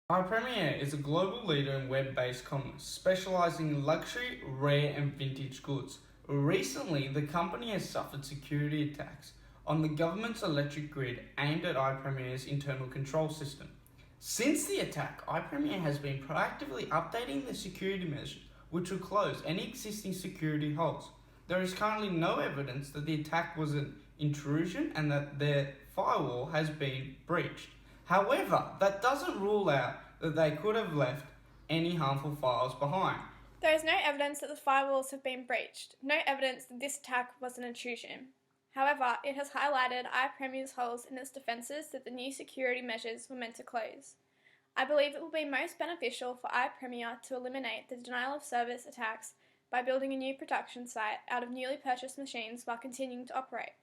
iPremier is a global leader in web-based commerce, specializing in luxury, rare and vintage goods. Recently, the company has suffered security attacks on the government's electric grid aimed at iPremier's internal control system. Since the attack, iPremier has been proactively updating the security measures, which will close any existing security holes. There is currently no evidence that the attack was an intrusion and that their firewall has been breached. However, that doesn't rule out that they could have left any harmful files behind. There is no evidence that the firewalls have been breached, no evidence that this attack was an intrusion. However, it has highlighted iPremier's holes in its defences that the new security measures were meant to close. I believe it will be most beneficial for iPremier to eliminate the denial of service attacks by building a new production site out of newly purchased machines while continuing to operate.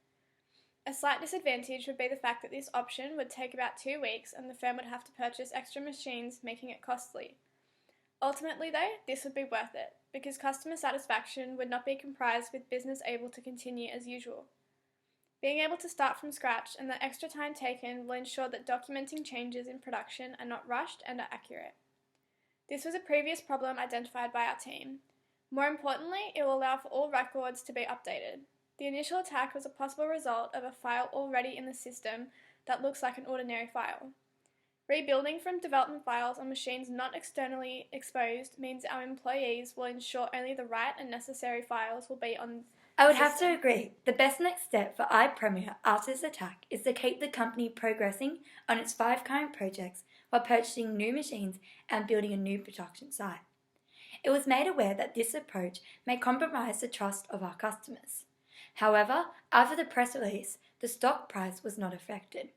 A slight disadvantage would be the fact that this option would take about 2 weeks and the firm would have to purchase extra machines, making it costly. Ultimately though, this would be worth it, because customer satisfaction would not be comprised with business able to continue as usual. Being able to start from scratch and the extra time taken will ensure that documenting changes in production are not rushed and are accurate. This was a previous problem identified by our team. More importantly, it will allow for all records to be updated. The initial attack was a possible result of a file already in the system that looks like an ordinary file. Rebuilding from development files on machines not externally exposed means our employees will ensure only the right and necessary files will be on I would have to agree. The best next step for iPremier after this attack is to keep the company progressing on its 5 current projects while purchasing new machines and building a new production site. It was made aware that this approach may compromise the trust of our customers. However, after the press release, the stock price was not affected.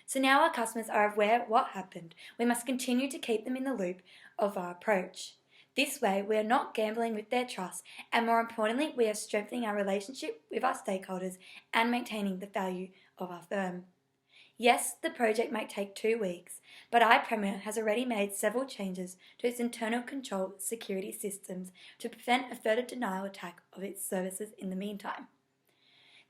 So now our customers are aware of what happened. We must continue to keep them in the loop of our approach. This way, we are not gambling with their trust, and more importantly, we are strengthening our relationship with our stakeholders and maintaining the value of our firm. Yes, the project might take 2 weeks, but iPremier has already made several changes to its internal control security systems to prevent a further denial attack of its services in the meantime.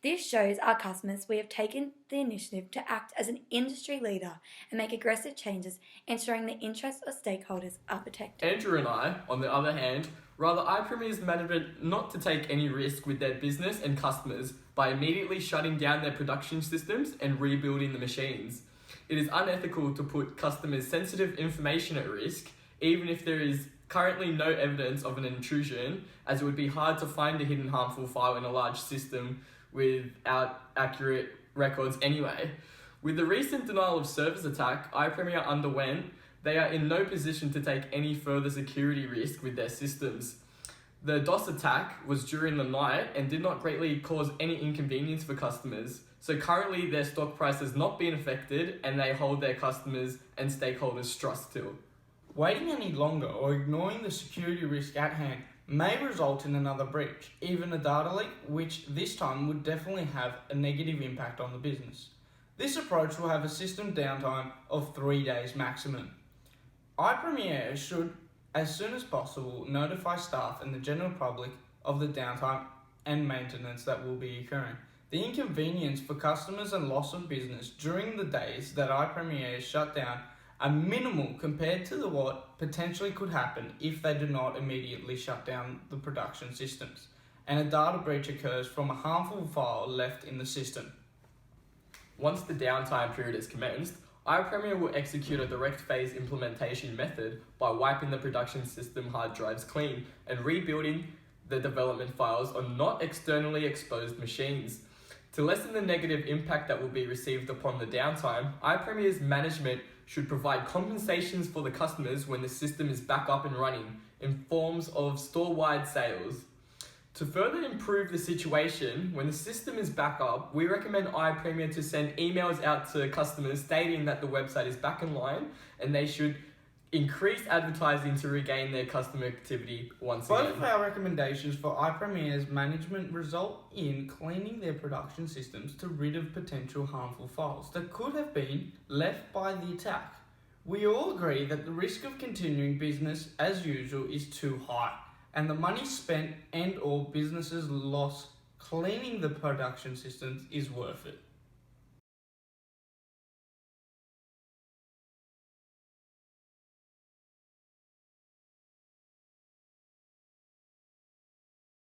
This shows our customers we have taken the initiative to act as an industry leader and make aggressive changes, ensuring the interests of stakeholders are protected. Andrew and I, on the other hand, rather iPremier's management not to take any risk with their business and customers by immediately shutting down their production systems and rebuilding the machines. It is unethical to put customers' sensitive information at risk, even if there is currently no evidence of an intrusion, as it would be hard to find a hidden harmful file in a large system without accurate records anyway. With the recent denial of service attack iPremier underwent, they are in no position to take any further security risk with their systems. The DOS attack was during the night and did not greatly cause any inconvenience for customers. So currently their stock price has not been affected and they hold their customers and stakeholders' trust still. Waiting any longer or ignoring the security risk at hand may result in another breach, even a data leak, which this time would definitely have a negative impact on the business. This approach will have a system downtime of 3 days maximum. iPremier should, as soon as possible, notify staff and the general public of the downtime and maintenance that will be occurring. The inconvenience for customers and loss of business during the days that iPremier is shut down are minimal compared to what potentially could happen if they do not immediately shut down the production systems, and a data breach occurs from a harmful file left in the system. Once the downtime period is commenced, iPremier will execute a direct phase implementation method by wiping the production system hard drives clean and rebuilding the development files on not externally exposed machines. To lessen the negative impact that will be received upon the downtime, iPremier's management should provide compensations for the customers when the system is back up and running in forms of store-wide sales. To further improve the situation, when the system is back up, we recommend iPremier to send emails out to customers stating that the website is back online and they should increase advertising to regain their customer activity once again. Both of our recommendations for iPremier's management result in cleaning their production systems to rid of potential harmful files that could have been left by the attack. We all agree that the risk of continuing business as usual is too high, and the money spent and or businesses lost cleaning the production systems is worth it.